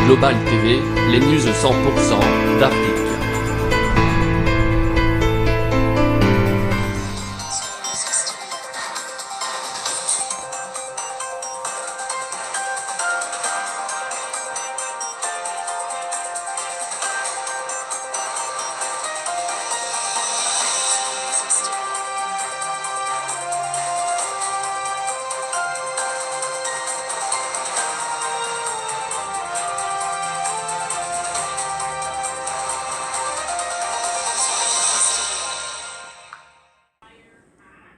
Global TV, les news 100% d'Afrique.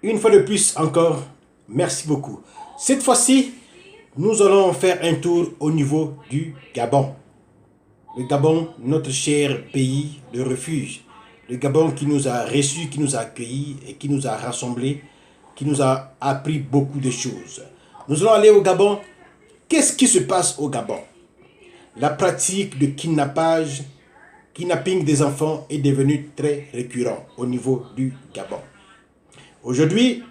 Une fois de plus encore, merci beaucoup. Cette fois-ci, nous allons faire un tour au niveau du Gabon. Le Gabon, notre cher pays de refuge. Le Gabon qui nous a reçus, qui nous a accueillis et qui nous a rassemblés, qui nous a appris beaucoup de choses. Nous allons aller au Gabon. Qu'est-ce qui se passe au Gabon? La pratique de kidnapping des enfants est devenue très récurrente au niveau du Gabon. Aujourd'hui,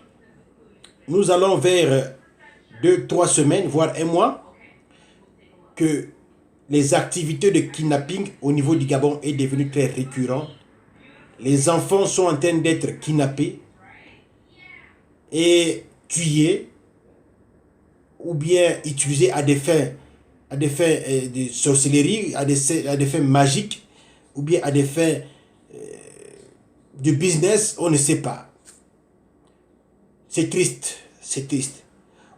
nous allons vers 2-3 semaines, voire un mois, que les activités de kidnapping au niveau du Gabon est devenue très récurrent. Les enfants sont en train d'être kidnappés et tués ou bien utilisés à des fins de sorcellerie, à des fins magiques ou bien à des fins de business, on ne sait pas. C'est triste, c'est triste.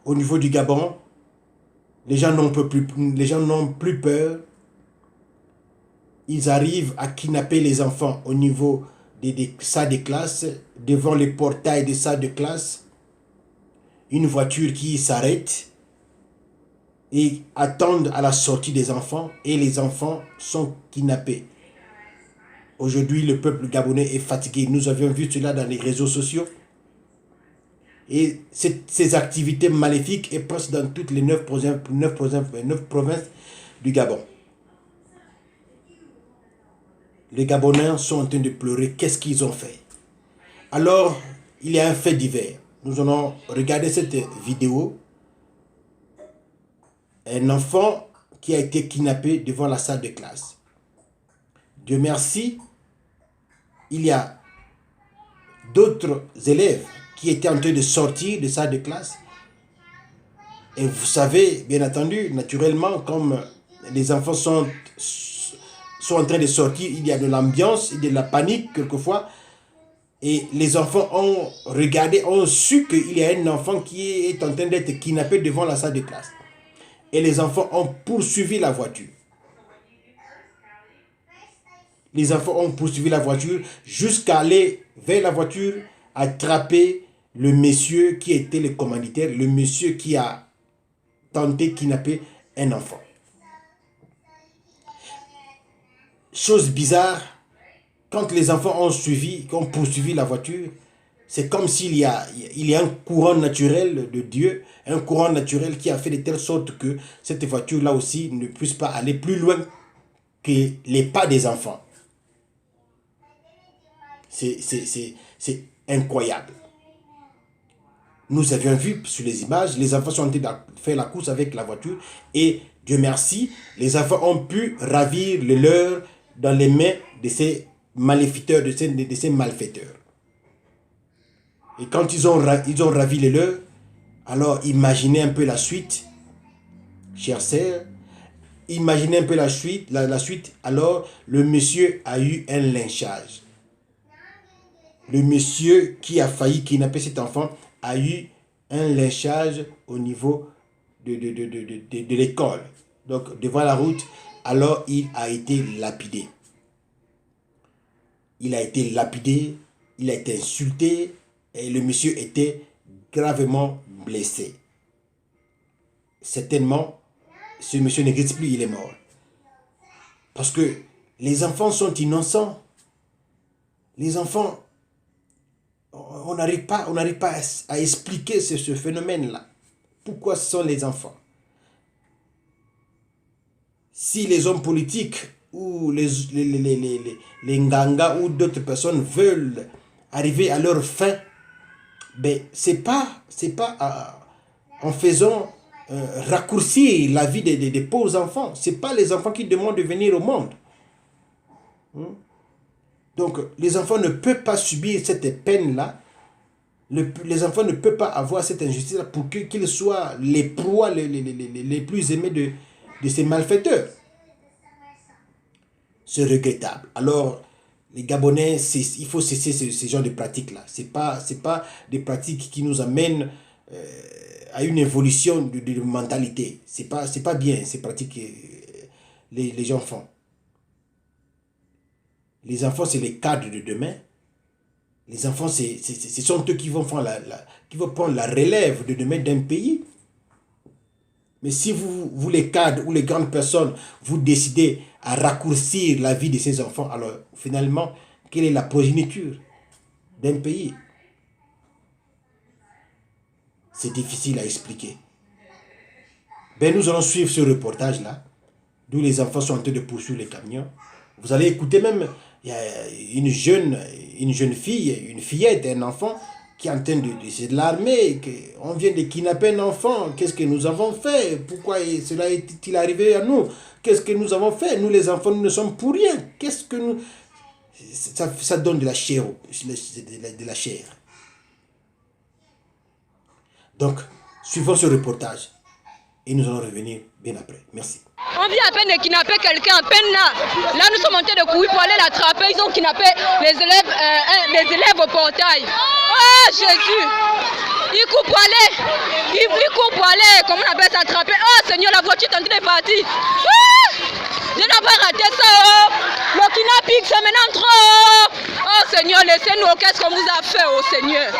Au niveau du Gabon, les gens n'ont plus peur. Ils arrivent à kidnapper les enfants au niveau des salles de classe, devant les portails des salles de classe. Une voiture qui s'arrête et attendent à la sortie des enfants et les enfants sont kidnappés. Aujourd'hui, le peuple gabonais est fatigué. Nous avions vu cela dans les réseaux sociaux. Et ces activités maléfiques est presque dans toutes les 9 provinces du Gabon. Les Gabonais sont en train de pleurer. Qu'est-ce qu'ils ont fait? Alors, il y a un fait divers. Nous allons regarder cette vidéo. Un enfant qui a été kidnappé devant la salle de classe. Dieu merci, il y a d'autres élèves qui étaient en train de sortir de salle de classe. Et vous savez, bien entendu, naturellement, comme les enfants sont en train de sortir, il y a de l'ambiance, il y a de la panique quelquefois. Et les enfants ont regardé, ont su qu'il y a un enfant qui est en train d'être kidnappé devant la salle de classe. Et les enfants ont poursuivi la voiture. Les enfants ont poursuivi la voiture jusqu'à aller vers la voiture, attraper le monsieur qui était le commanditaire, le monsieur qui a tenté de kidnapper un enfant. Chose bizarre, quand les enfants ont poursuivi la voiture, c'est comme s'il y a un courant naturel de Dieu, un courant naturel qui a fait de telle sorte que cette voiture-là aussi ne puisse pas aller plus loin que les pas des enfants. C'est incroyable. Nous avions vu sur les images, les enfants sont en train de faire la course avec la voiture et Dieu merci, les enfants ont pu ravir le leur dans les mains de ces maléficateurs, de ces malfaiteurs. Et quand ils ont ravi le leur, alors imaginez un peu la suite, chers sœurs, imaginez un peu la suite, alors le monsieur a eu un lynchage. Le monsieur qui a failli kidnapper cet enfant a eu un lynchage au niveau de l'école. Donc, devant la route, alors il a été lapidé. Il a été lapidé, il a été insulté et le monsieur était gravement blessé. Certainement, ce monsieur n'existe plus, il est mort. Parce que les enfants sont innocents. Les enfants... On n'arrive pas à expliquer ce phénomène-là. Pourquoi ce sont les enfants? Si les hommes politiques ou les Nganga ou d'autres personnes veulent arriver à leur fin, ben, c'est pas en faisant raccourcir la vie des pauvres enfants. Ce n'est pas les enfants qui demandent de venir au monde. Donc, les enfants ne peuvent pas subir cette peine-là. Les enfants ne peuvent pas avoir cette injustice-là pour qu'ils soient les proies les plus aimés de ces malfaiteurs. C'est regrettable. Alors, les Gabonais, il faut cesser ce genre de pratiques-là. Ce n'est pas des pratiques qui nous amènent à une évolution de mentalité. Ce n'est pas bien ces pratiques que les gens font. Les enfants, c'est les cadres de demain. Les enfants, ce sont eux qui vont prendre la relève de demain d'un pays. Mais si vous, les cadres ou les grandes personnes, vous décidez à raccourcir la vie de ces enfants, alors finalement, quelle est la progéniture d'un pays? C'est difficile à expliquer. Ben, nous allons suivre ce reportage-là, d'où les enfants sont en train de poursuivre les camions. Vous allez écouter même, il y a une jeune fille, une fillette, un enfant, qui est en train de l'armée, on vient de kidnapper un enfant, qu'est-ce que nous avons fait? Pourquoi cela est-il arrivé à nous? Qu'est-ce que nous avons fait? Nous les enfants, nous ne sommes pour rien. Qu'est-ce que nous... Ça donne de la chair, de la chair. Donc, suivons ce reportage et nous allons revenir bien après. Merci. On vient à peine de kidnapper quelqu'un, à peine là. Là, nous sommes en train de courir pour aller l'attraper. Ils ont kidnappé les élèves au portail. Oh, Jésus! Ils courent pour aller. Ils courent pour aller. Comment on appelle ça, attraper? Oh, Seigneur, la voiture est en train de partir. Oh, je n'ai pas raté ça. Oh. Le kidnapping, c'est maintenant trop. Oh, Seigneur, laissez-nous. Qu'est-ce qu'on vous a fait, oh, Seigneur?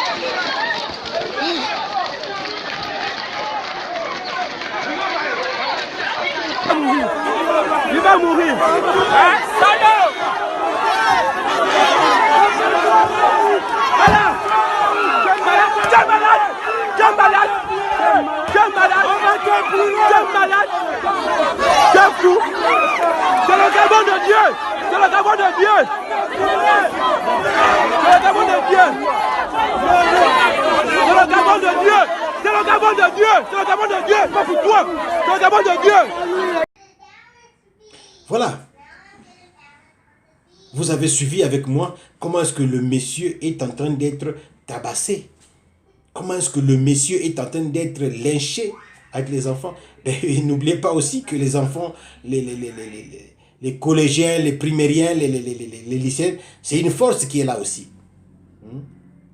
Il va mourir. Hein? Salaud! Voilà! Tu es malade! Tu es malade! Tu es malade! Tu es malade! Tu es fou! C'est le Gabon de Dieu! C'est le Gabon de Dieu! C'est le Gabon de Dieu! C'est le Gabon de Dieu! C'est le Gabon de Dieu! C'est le Gabon de Dieu! Pas pour toi! C'est le Gabon de Dieu! Voilà. Vous avez suivi avec moi comment est-ce que le monsieur est en train d'être tabassé. Comment est-ce que le monsieur est en train d'être lynché avec les enfants. N'oubliez pas aussi que les enfants, les collégiens, les primériens, les lycéens, c'est une force qui est là aussi.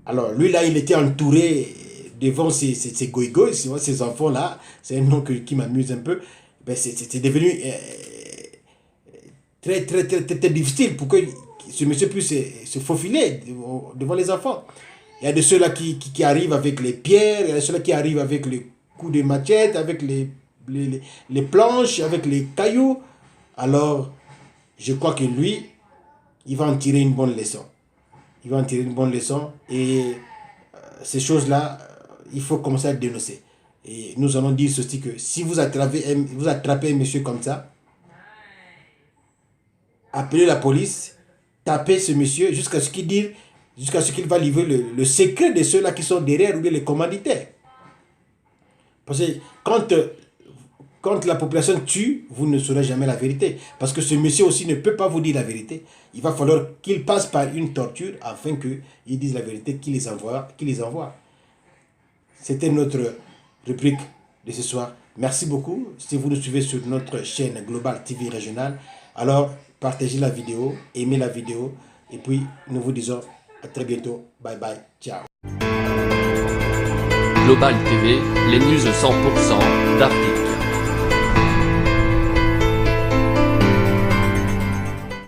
Alors lui là, il était entouré devant ces goïgoïs, ces enfants-là. C'est un nom qui m'amuse un peu. C'est devenu... très difficile pour que ce monsieur puisse se faufiler devant les enfants. Il y a de ceux-là qui arrivent avec les pierres, il y a de ceux-là qui arrivent avec les coups de machette, avec les planches, avec les cailloux. Alors, je crois que lui, il va en tirer une bonne leçon. Il va en tirer une bonne leçon et ces choses-là, il faut commencer à dénoncer. Et nous allons dire ceci que si vous attrapez un monsieur comme ça, appelez la police, tapez ce monsieur jusqu'à ce qu'il va livrer le secret de ceux-là qui sont derrière ou bien les commanditaires. Parce que quand la population tue, vous ne saurez jamais la vérité. Parce que ce monsieur aussi ne peut pas vous dire la vérité. Il va falloir qu'il passe par une torture afin qu'il dise la vérité, qu'il les envoie. C'était notre rubrique de ce soir. Merci beaucoup. Si vous nous suivez sur notre chaîne Global TV Régionale, alors partagez la vidéo, aimez la vidéo, et puis nous vous disons à très bientôt. Bye bye, ciao. Global TV, les news 100% d'Afrique.